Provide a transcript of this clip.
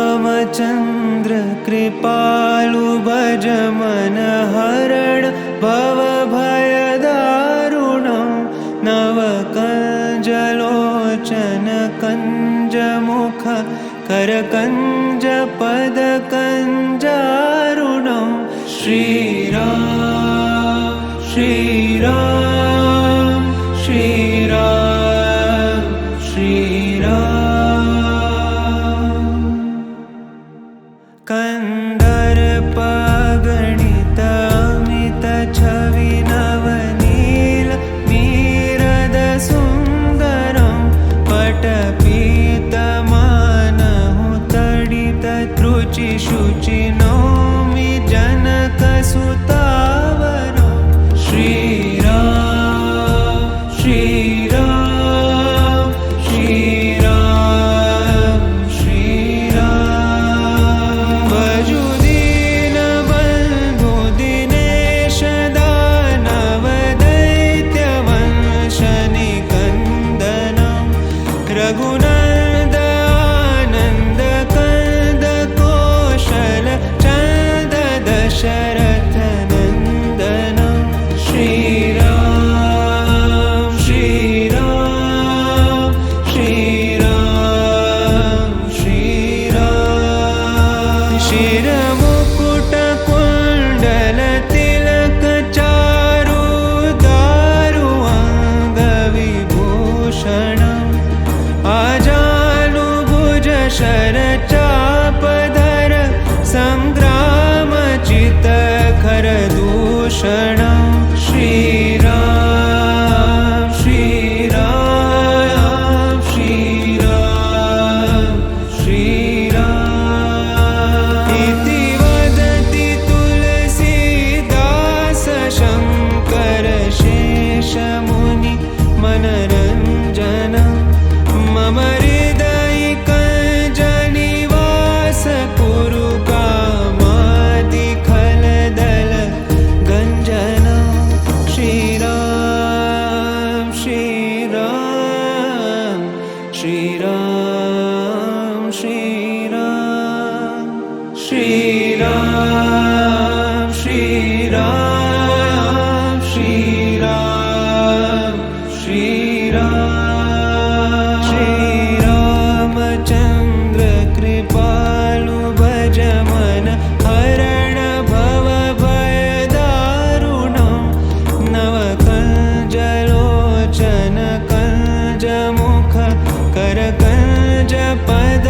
श्रीरामचन्द्र कृपालु भज मन हरण भवभयदारुणं नवकञ्जलोचन कञ्जमुख करकञ्ज पदकञ्जारुणं श्रीराम श्रीराम श्रीराम श्रीराम कन्दर्पगणित अमित छवि नवनील नीरद सुन्दरं पटपीतमानहु तडित त्रुचि शुचि नौमि जनकसुतावरं श्रीराम श्रीराम श्रीराम श्रीराम भजु दीनबन्धु दिनेश दानव दैत्यवंशनिकन्दनं रघुनन्द आनन्द कंद कौशल चन्द दशरथ नन्दनं श्रीराम श्रीराम श्रीराम श्रीराम शिरमुकुट कुण्डल तिलक चारु दारु अङ्गविभूषणम् आजानुभुज शरचापधर सङ्ग्रामचित्तखर दूषणं श्रीराम श्रीराम श्रीराम श्रीराम इति वदति तुलसीदास शङ्कर शेषमुनि मनरञ्जनं मम हृदयिकञ्जनिवास कुरु कामादिखलदल गञ्जनं श्रीराम श्रीराम श्रीराम श्रीराम श्रीराम श्रीराम श्रीराम श्रीराम श्रीरामचन्द्र कृपालु भज मन हरण भवभयदारुणं नवकञ्जलोचन कञ्जमुख करकञ्ज पद